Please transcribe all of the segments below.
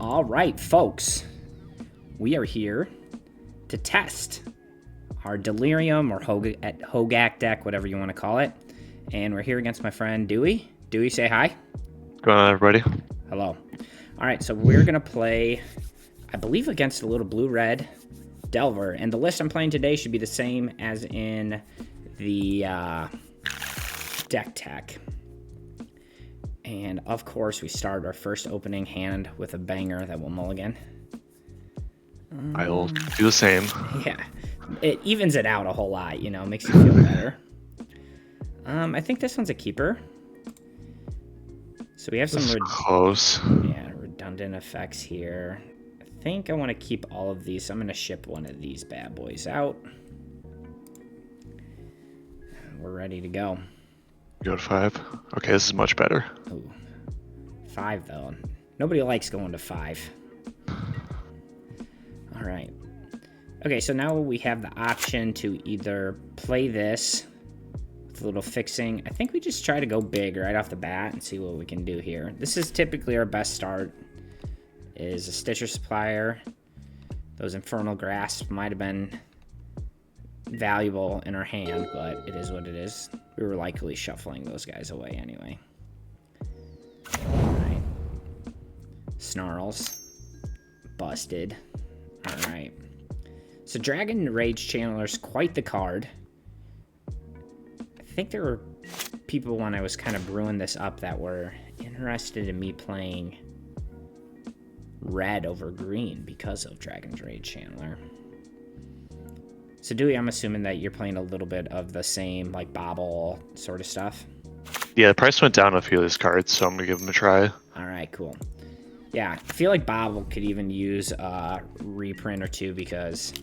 All right, folks, we are here to test our Delirium or Hogak deck, whatever you want to call it. And we're here against my friend Dewey. Dewey, say hi. What's going on, everybody? Hello. All right, so we're going to play, I believe, against a little blue-red Delver. And the list I'm playing today should be the same as in the deck tech. And, of course, we start our first opening hand with a banger that will mulligan. I'll do the same. Yeah. It evens it out a whole lot, you know, makes you feel better. I think this one's a keeper. So we have some close. redundant effects here. I think I want to keep all of these. So I'm going to ship one of these bad boys out. We're ready to go. Go to 5. Okay, this is much better. Ooh. 5, though. Nobody likes going to 5. All right. Okay, so now we have the option to either play this with a little fixing. I think we just try to go big right off the bat and see what we can do here. This is typically our best start, is a Stitcher Supplier. Those Infernal Grasp might have been valuable in our hand, but it is what it is. We were likely shuffling those guys away anyway. Alright. Snarls. Busted. Alright. So Dragon Rage Channeler's quite the card. I think there were people when I was kind of brewing this up that were interested in me playing red over green because of Dragon's Rage Channeler. So Dewey, I'm assuming that you're playing a little bit of the same, like, bobble sort of stuff? Yeah, the price went down on a few of these cards, so I'm going to give them a try. Alright, cool. Yeah, I feel like bobble could even use a reprint or two because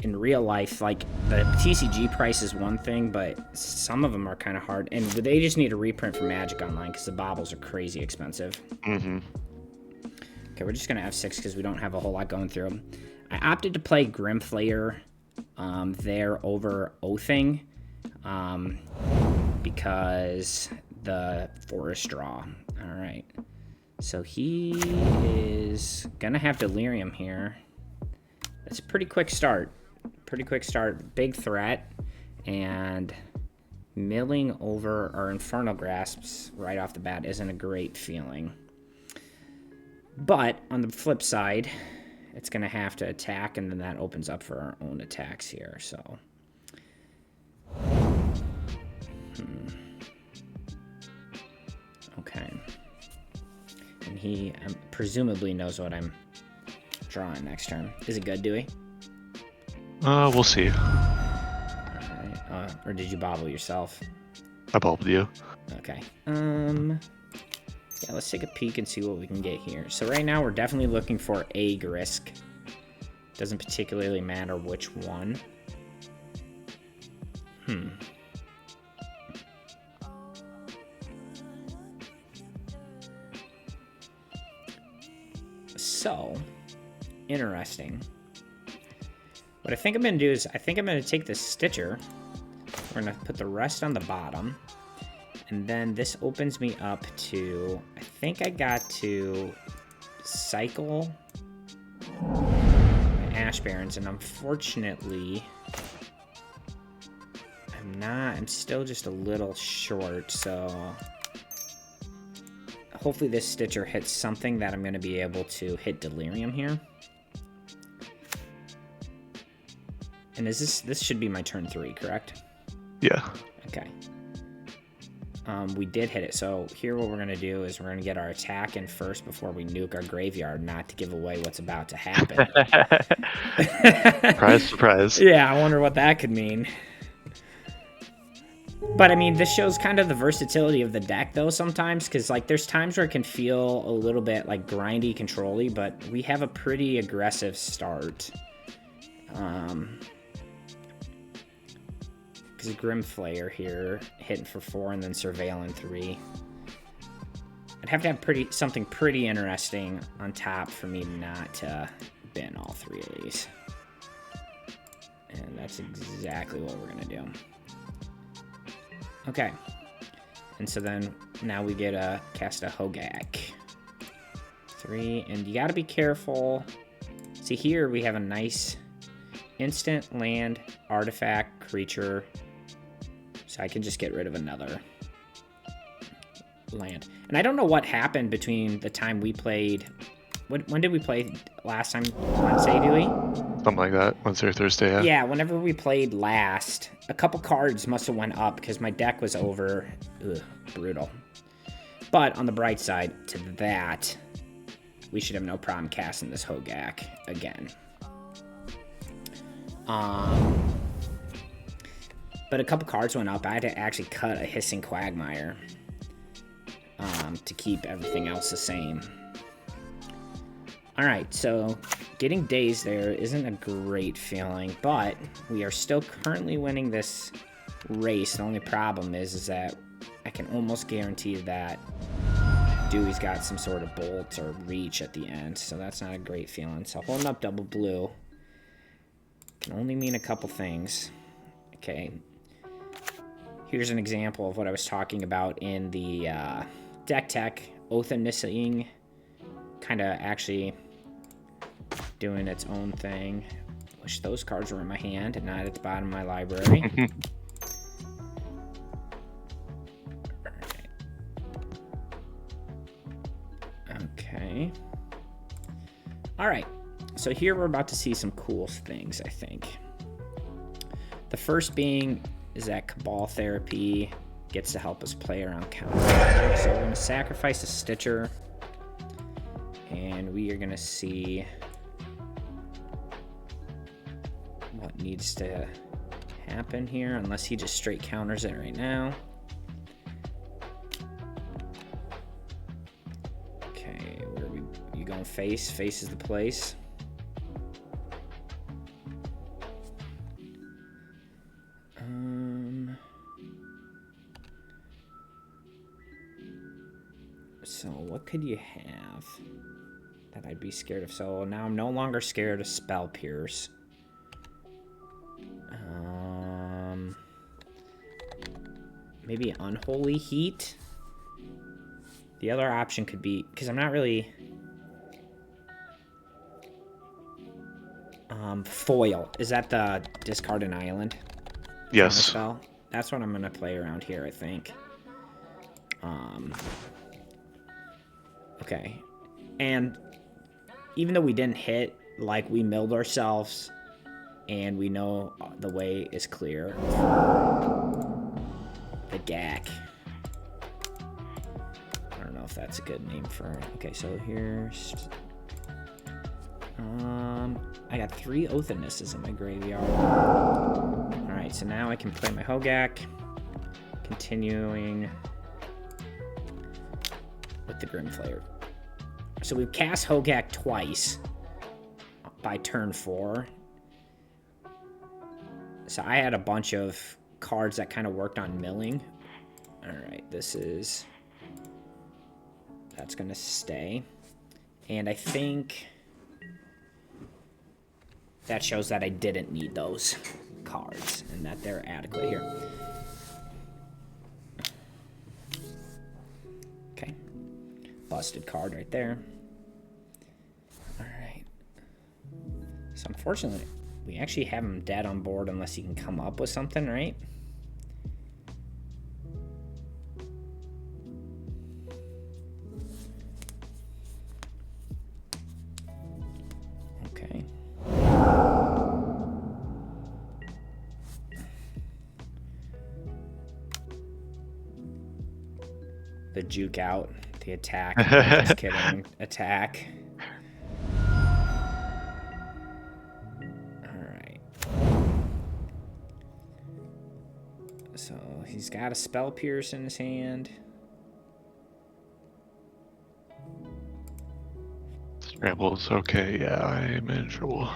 in real life, like, the TCG price is one thing, but some of them are kind of hard. And they just need a reprint for Magic Online because the bobbles are crazy expensive. Mm-hmm. Okay, we're just going to F6 because we don't have a whole lot going through them. I opted to play Grimflayer there over Oathing because the Forest Draw. All right. So he is going to have Delirium here. That's a pretty quick start. Pretty quick start. Big threat. And milling over our Infernal Grasps right off the bat isn't a great feeling. But on the flip side, it's going to have to attack, and then that opens up for our own attacks here, so. Okay. And he presumably knows what I'm drawing next turn. Is it good, Dewey? We'll see. Alright. Or did you bobble yourself? I bobbled you. Okay. Yeah, let's take a peek and see what we can get here. So right now we're definitely looking for a Grisk. Doesn't particularly matter which one. So, interesting. What I think I'm going to do is, I think I'm going to take this Stitcher. We're going to put the rest on the bottom. And then this opens me up to, I think I got to cycle my Ash Barrens, and unfortunately, I'm still just a little short, so hopefully this Stitcher hits something that I'm going to be able to hit Delirium here. And this should be my turn 3, correct? Yeah. Okay. We did hit it, so here what we're going to do is we're going to get our attack in first before we nuke our graveyard, not to give away what's about to happen. Surprise, surprise. Yeah, I wonder what that could mean. But, I mean, this shows kind of the versatility of the deck, though, sometimes, because, like, there's times where it can feel a little bit, like, grindy, control-y, but we have a pretty aggressive start. Because Grimflayer here, hitting for 4 and then Surveilling 3. I'd have to have something pretty interesting on top for me not to bin all 3 of these. And that's exactly what we're going to do. Okay. And so then now we get a cast a Hogak. 3, and you gotta be careful. See, here we have a nice instant land artifact creature, so I can just get rid of another land. And I don't know what happened between the time we played. When did we play last time? Wednesday, do we? Something like that. Wednesday or Thursday, yeah. Yeah, whenever we played last, a couple cards must have went up because my deck was over. Ugh, brutal. But on the bright side to that, we should have no problem casting this Hogak again. But a couple cards went up. I had to actually cut a Hissing Quagmire to keep everything else the same. Alright, so getting dazed there isn't a great feeling, but we are still currently winning this race. The only problem is that I can almost guarantee that Dewey's got some sort of bolt or reach at the end, so that's not a great feeling. So holding up double blue can only mean a couple things. Okay, here's an example of what I was talking about in the deck tech. Oath of Nising kind of actually doing its own thing. Wish those cards were in my hand and not at the bottom of my library. Okay. Alright, so here we're about to see some cool things, I think. The first being is that Cabal Therapy gets to help us play around counter. So we're going to sacrifice a Stitcher, and we are going to see what needs to happen here, unless he just straight counters it right now. Okay, where are we? You going face? Face is the place. So what could you have that I'd be scared of? So now I'm no longer scared of Spell Pierce. Maybe Unholy Heat. The other option could be, because I'm not really... Foil. Is that the discard an island? Yes. Spell? That's what I'm going to play around here, I think. Okay. And even though we didn't hit, like, we milled ourselves, and we know the way is clear for the GAC. I don't know if that's a good name for it. Okay, so here's... I got 3 Oath of Nisses in my graveyard. Alright, so now I can play my Hogak. Continuing with the Grimflayer. So we've cast Hogak twice by turn 4. So I had a bunch of cards that kind of worked on milling. Alright, this is... That's going to stay. And I think... that shows that I didn't need those cards and that they're adequate here. Okay. Busted card right there. Alright. So unfortunately, we actually have him dead on board unless he can come up with something, right? Okay. The juke out, the attack. Just kidding. Attack. Alright. So he's got a Spell Pierce in his hand. Scramble's okay, yeah, I'm in trouble.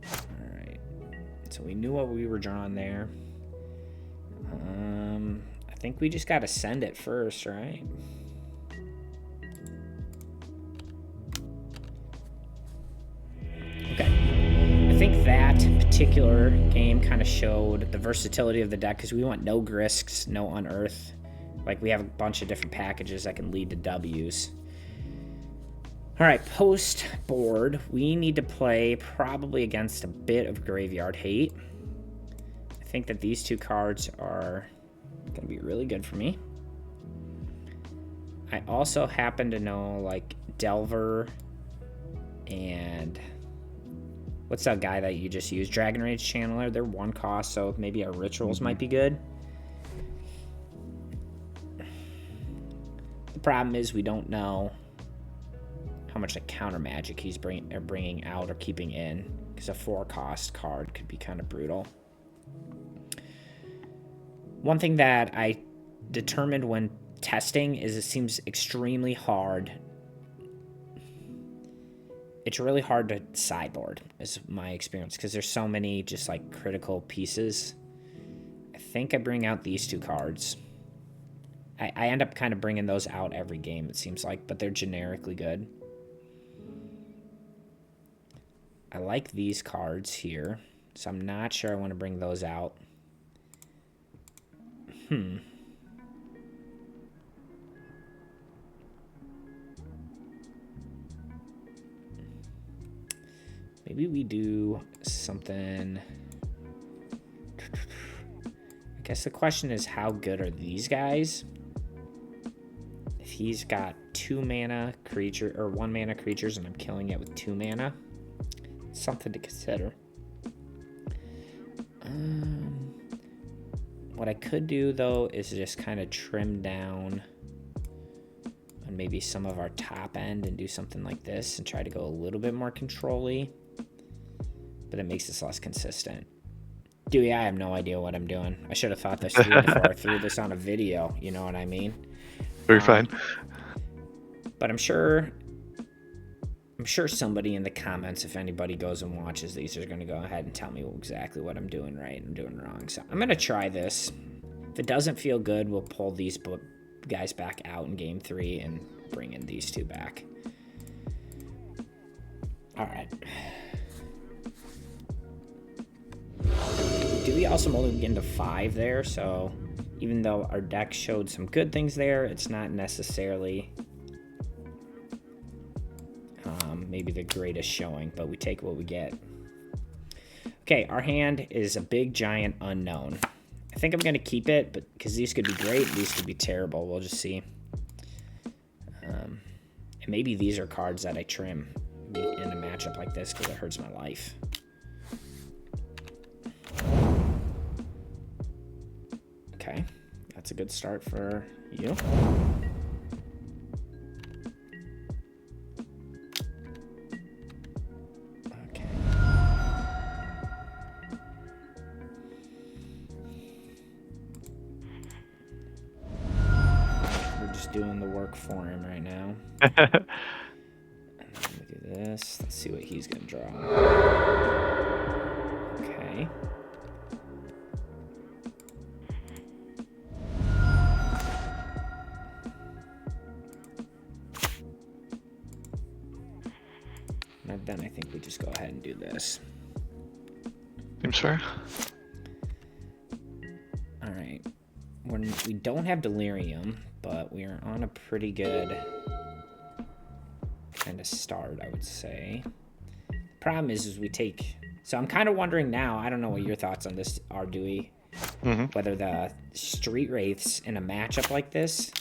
Alright. So we knew what we were drawing there. I think we just gotta send it first, right? Okay. I think that particular game kind of showed the versatility of the deck because we want no Grisks, no Unearth. Like, we have a bunch of different packages that can lead to W's. All right, post board, we need to play probably against a bit of graveyard hate. I think that these two cards are going to be really good for me. I also happen to know, like, Delver and what's that guy that you just used? Dragon Rage Channeler. They're 1 cost, so maybe our rituals might be good. The problem is we don't know how much like counter magic he's bringing out or keeping in, because a 4-cost card could be kind of brutal. One thing that I determined when testing is it seems extremely hard. It's really hard to sideboard, is my experience, because there's so many just like critical pieces. I think I bring out these 2 cards. I end up kind of bringing those out every game, it seems like, but they're generically good. I like these cards here, so I'm not sure I want to bring those out. Maybe we do something. I guess the question is, how good are these guys? If he's got 2 mana creature or 1 mana creatures and I'm killing it with 2 mana, something to consider. What I could do though is just kind of trim down on maybe some of our top end and do something like this and try to go a little bit more control-y, but it makes this less consistent. Dude, I have no idea what I'm doing. I should have thought this through before I threw this on a video, you know what I mean? Very fine. But I'm sure somebody in the comments, if anybody goes and watches these, is going to go ahead and tell me exactly what I'm doing right and doing wrong. So I'm going to try this. If it doesn't feel good, we'll pull these guys back out in game 3 and bring in these 2 back. All right. Dewey also only get into 5 there, so even though our deck showed some good things there, it's not necessarily maybe the greatest showing, but we take what we get. Okay, our hand is a big, giant unknown. I think I'm going to keep it, but because these could be great, these could be terrible. We'll just see. And maybe these are cards that I trim in a matchup like this because it hurts my life. Okay, that's a good start for you. Okay. We're just doing the work for him right now. And then we do this. Let's see what he's gonna draw. Okay. And then I think we just go ahead and do this. Seems fair. All right. We don't have Delirium, but we are on a pretty good kind of start, I would say. Problem is we take... So I'm kind of wondering now, I don't know what your thoughts on this are, Dewey. Whether the Street Wraiths in a matchup like this,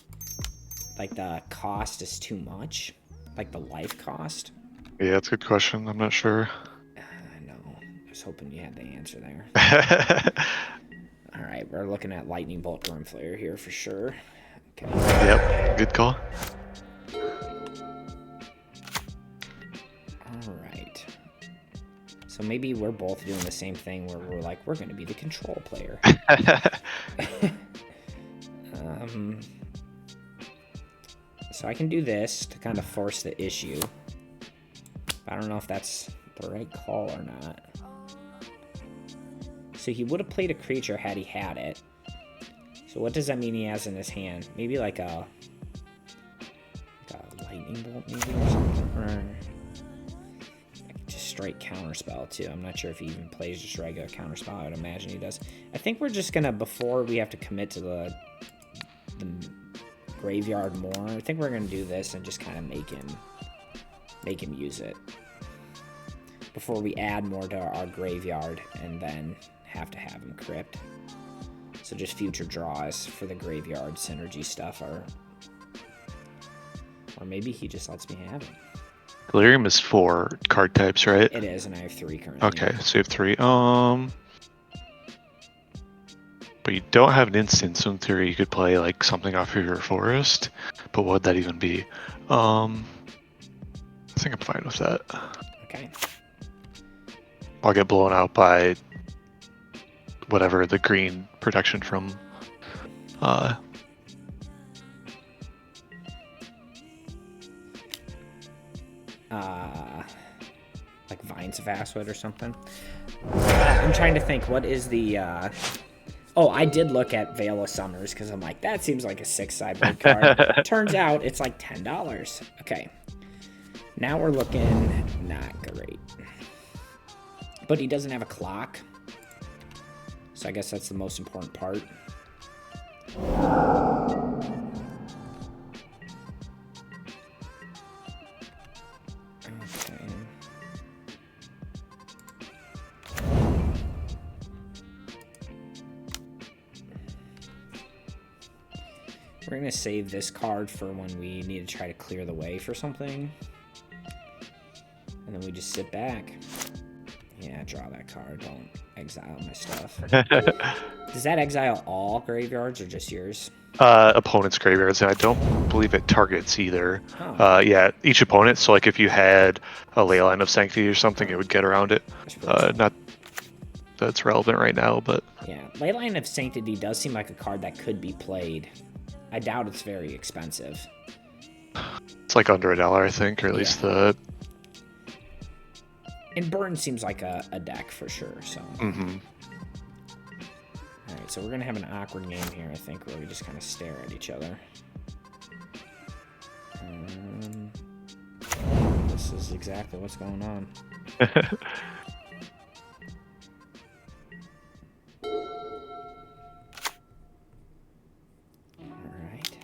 like the cost is too much. Like the life cost. Yeah, that's a good question. I'm not sure. I know. I was hoping you had the answer there. All right, we're looking at Lightning Bolt Grimflayer here for sure. Okay. Yep, good call. All right. So maybe we're both doing the same thing where we're like, we're going to be the control player. So I can do this to kind of force the issue. I don't know if that's the right call or not. So he would have played a creature had he had it. So what does that mean he has in his hand? Maybe like a lightning bolt maybe or something? Or just straight counterspell too. I'm not sure if he even plays just regular counterspell. I would imagine he does. I think we're just gonna, before we have to commit to the graveyard more, I think we're gonna do this and just kind of make him make him use it before we add more to our graveyard and then have to have him crypt. So just future draws for the graveyard synergy stuff are... Or maybe he just lets me have it. Delirium is 4 card types, right? It is, and I have 3 currently. Okay, so you have 3. But you don't have an instant, so in theory you could play like something off of your forest. But what would that even be? I think I'm fine with that. Okay. I'll get blown out by whatever the green protection from like Vines of Asswood or something. I'm trying to think, what is the... Oh, I did look at Veil of Summers, because I'm like, that seems like a 6 sideboard card. Turns out it's like $10. Okay. Now we're looking not great. But he doesn't have a clock. So I guess that's the most important part. Okay. We're going to save this card for when we need to try to clear the way for something. And then we just sit back. Yeah, draw that card. Don't exile my stuff. Does that exile all graveyards or just yours? Opponent's graveyards, and I don't believe it targets either. Oh. Yeah, each opponent. So like if you had a Leyline of Sanctity or something, it would get around it. Not that's relevant right now, but... Yeah, Leyline of Sanctity does seem like a card that could be played. I doubt it's very expensive. It's like under $1, I think, or at least the... And Burn seems like a deck for sure, so... Mm-hmm. Alright, so we're going to have an awkward game here, I think, where we just kind of stare at each other. This is exactly what's going on. Alright.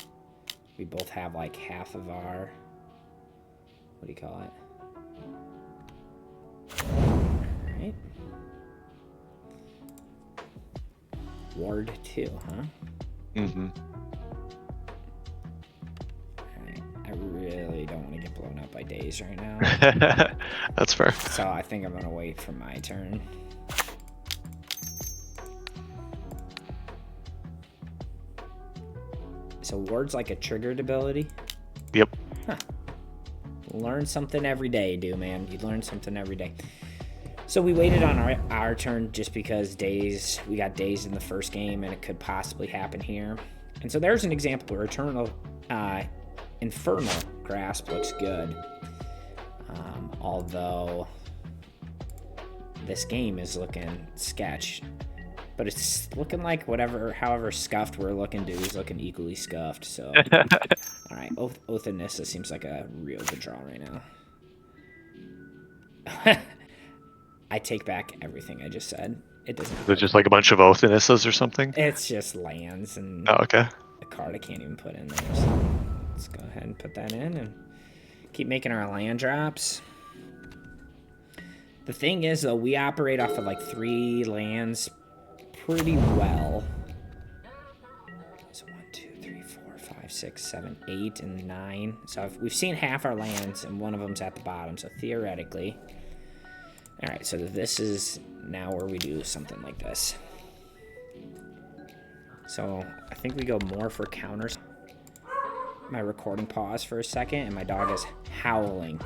We both have like half of our... What do you call it? Alright. Ward 2, huh? Mm-hmm. Alright. I really don't want to get blown up by days right now. That's fair. So I think I'm going to wait for my turn. So Ward's like a triggered ability? Yep. Huh. Learn something every day, dude, man. You learn something every day. So we waited on our turn just because we got dazed in the first game, and it could possibly happen here. And so there's an example where Infernal Grasp looks good. Although this game is looking sketch. But it's looking like however scuffed we're looking, dude, is looking equally scuffed. So, all right, Oath of Nissa seems like a real good draw right now. I take back everything I just said. It doesn't. Is it just like a bunch of Oath and Issas or something? It's just lands and okay. a card I can't even put in there. So let's go ahead and put that in and keep making our land drops. The thing is, though, we operate off of like 3 lands pretty well. So 1, 2, 3, 4, 5, 6, 7, 8, and 9. So we've seen half our lands, and one of them's at the bottom. So theoretically, all right. So this is now where we do something like this. So I think we go more for counters. My recording paused for a second, and my dog is howling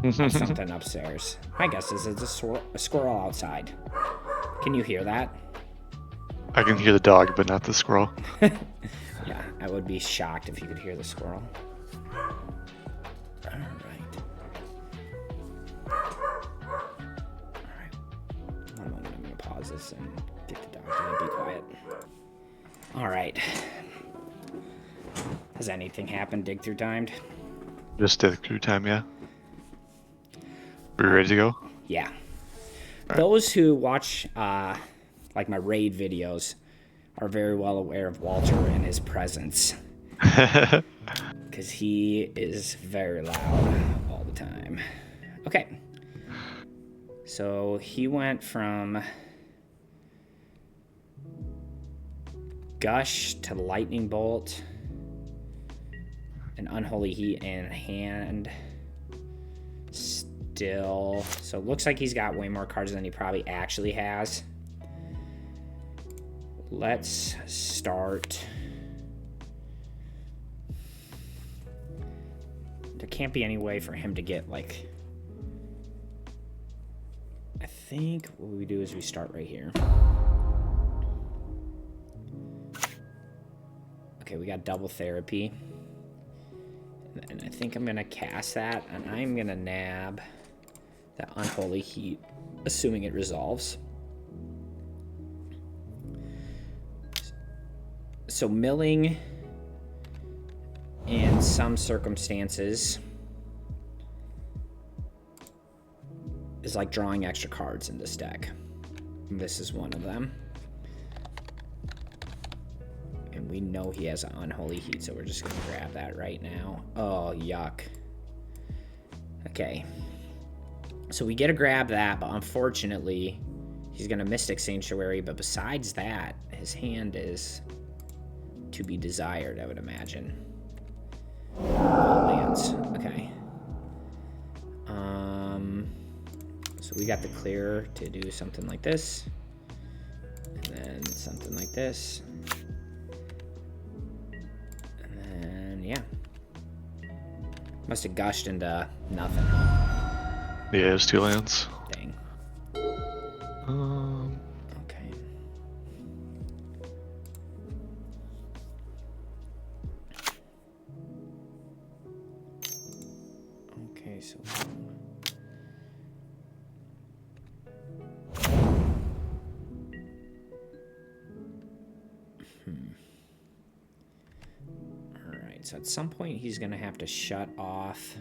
at something upstairs. My guess is it's a squirrel outside. Can you hear that? I can hear the dog, but not the squirrel. Yeah, I would be shocked if you could hear the squirrel. All right. One moment, I'm going to pause this and get the dog to be quiet. All right. Has anything happened dig through timed? Just did through time, yeah. Are we ready to go? Yeah. Right. Those who watch like my raid videos are very well aware of Walter and his presence. Because he is very loud all the time. Okay. So he went from Gush to Lightning Bolt, an Unholy Heat in hand. Still. So it looks like he's got way more cards than he probably actually has. Let's start. There can't be any way for him to get, like... I think what we do is we start right here. Okay, we got double therapy. And I think I'm going to cast that, and I'm going to nab that Unholy Heat, assuming it resolves. So milling, in some circumstances, is like drawing extra cards in this deck. This is one of them. And we know he has an Unholy Heat, so we're just going to grab that right now. Oh, yuck. Okay. So we get to grab that, but unfortunately, he's going to Mystic Sanctuary. But besides that, his hand is to be desired, I would imagine. Lands. Okay. So we got the clear to do something like this. And then something like this. And then, yeah. Must have gushed into nothing. Yeah, it was 2 lands. Dang. Okay. Okay, so... Alright, so at some point he's going to have to shut off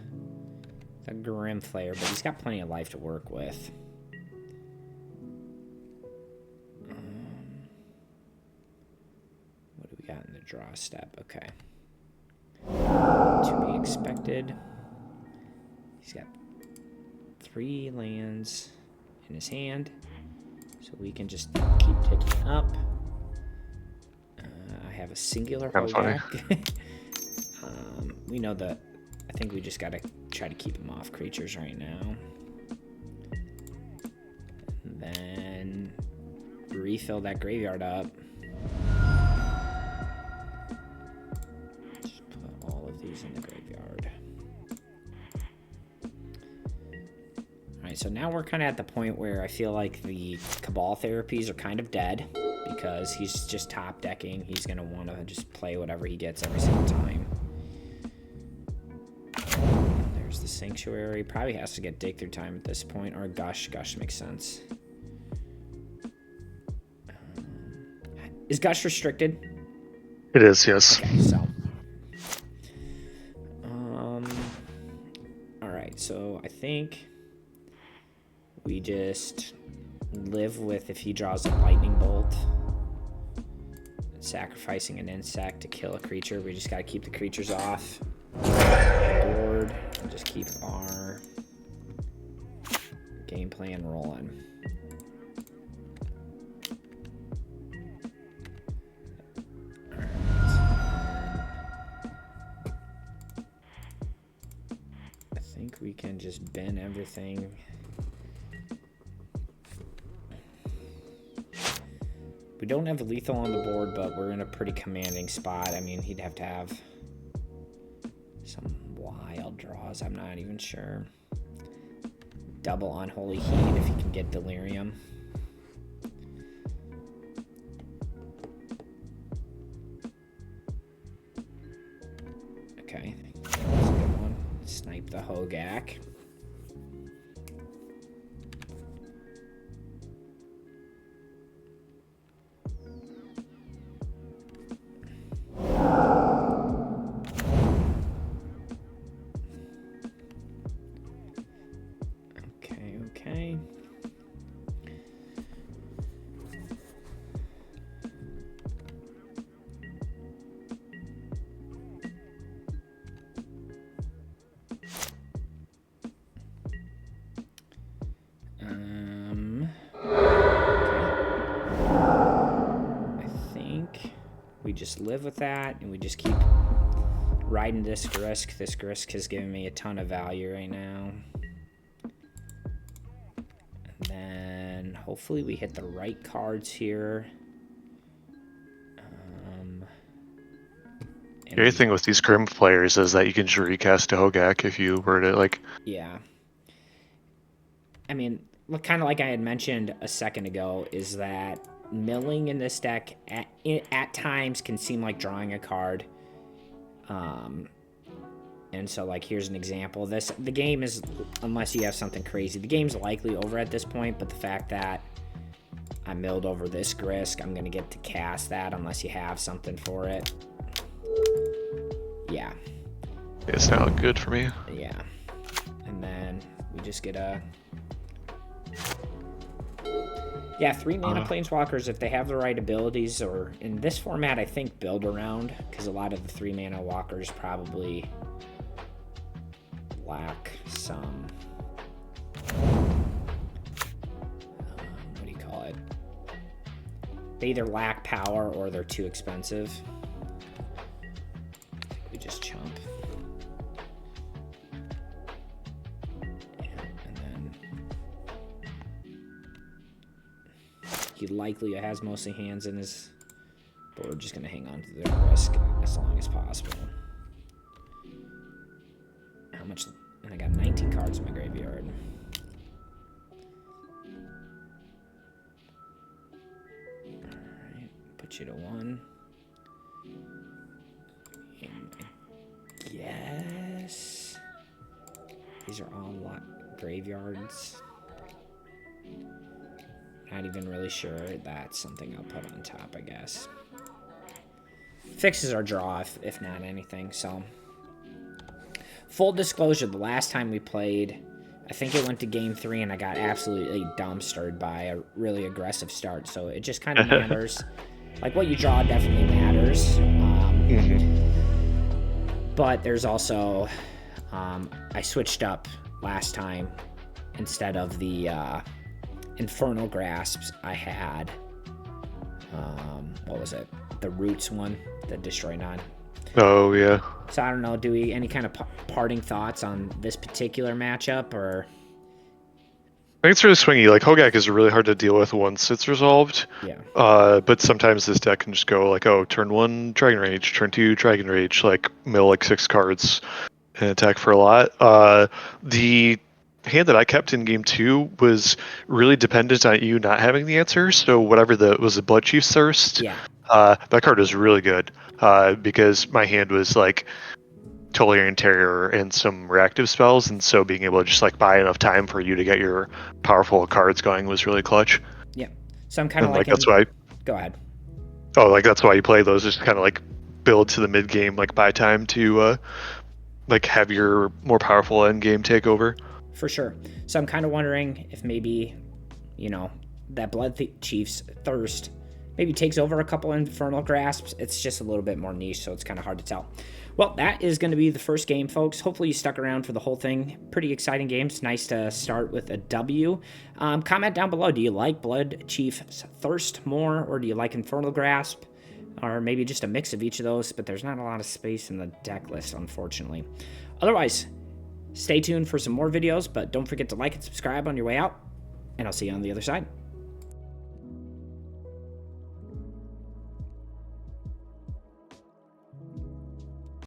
the Grim Flayer, but he's got plenty of life to work with. What do we got in the draw step? Okay. To be expected. He's got 3 lands in his hand, so we can just keep ticking up. I have a singular Hogak. We know that. I think we just gotta try to keep him off creatures right now. And then refill that graveyard up. Just put all of these in the graveyard. Alright, so now we're kind of at the point where I feel like the Cabal therapies are kind of dead because he's just top decking. He's going to want to just play whatever he gets every single time. There's the Sanctuary. Probably has to get Dig Through Time at this point, or Gush. Gush makes sense. Is Gush restricted? It is, yes. Okay, so. Alright, so I think we just live with if he draws a Lightning Bolt, sacrificing an insect to kill a creature. We just got to keep the creatures off the board and just keep our game plan rolling. I think we can just bin everything. We don't have lethal on the board, but we're in a pretty commanding spot. I mean, he'd have to have some wild draws. I'm not even sure. Double Unholy Heat if he can get Delirium. Okay, that's a good one. Snipe the Hogak. Okay. we just live with that, and we just keep riding this Grisk. This Grisk is giving me a ton of value right now. And then hopefully we hit the right cards here. The other thing with these Grim players is that you can just recast a Hogak if you were to, like... Yeah. I mean, kind of like I had mentioned a second ago, is that milling in this deck at times can seem like drawing a card. And so, like, here's an example. The game is, unless you have something crazy, the game's likely over at this point, but the fact that I milled over this Grisk, I'm going to get to cast that unless you have something for it. Yeah. It's not good for me. Yeah. And then we just get a... Yeah, 3 mana Planeswalkers, if they have the right abilities, or in this format, I think build around, because a lot of the 3 mana walkers probably lack some... what do you call it? They either lack power or they're too expensive. We just chump. And then he likely has mostly hands in his, but we're just gonna hang on to the risk as long as possible. How much? And I got 19 cards in my graveyard. Alright, put you to 1. Yes. These are all graveyards. Not even really sure that's something I'll put on top, I guess. Fixes our draw, if not anything, so. Full disclosure, the last time we played, I think it went to game 3 and I got absolutely dumpstered by a really aggressive start, so it just kind of matters. Like, what you draw definitely matters. But there's also, I switched up last time. Instead of the Infernal Grasps, I had, what was it? The Roots one, the Destroy None. Oh, yeah. So I don't know, do we, any kind of parting thoughts on this particular matchup, or? I think it's really swingy. Like, Hogak is really hard to deal with once it's resolved. Yeah. But sometimes this deck can just go like, oh, turn 1, Dragon Rage, turn 2, Dragon Rage, like, mill like 6 cards and attack for a lot. The hand that I kept in game 2 was really dependent on you not having the answer. So whatever was the Blood Chief's Thirst, Yeah. that card was really good because my hand was like Tolarian Terror and some reactive spells, and so being able to just like buy enough time for you to get your powerful cards going was really clutch. Yeah. So I'm kind of like that's why. Go ahead. Oh, like that's why you play those, just kind of like build to the mid game, like buy time to like have your more powerful end game take over. For sure. So I'm kind of wondering if maybe, you know, that Blood Chief's Thirst maybe takes over a couple Infernal Grasps. It's just a little bit more niche, so it's kind of hard to tell. Well, that is going to be the first game, folks. Hopefully you stuck around for the whole thing. Pretty exciting game. It's nice to start with a W. Comment down below. Do you like Blood Chief's Thirst more, or do you like Infernal Grasp? Or maybe just a mix of each of those, but there's not a lot of space in the deck list, unfortunately. Otherwise, stay tuned for some more videos, but don't forget to like and subscribe on your way out, and I'll see you on the other side.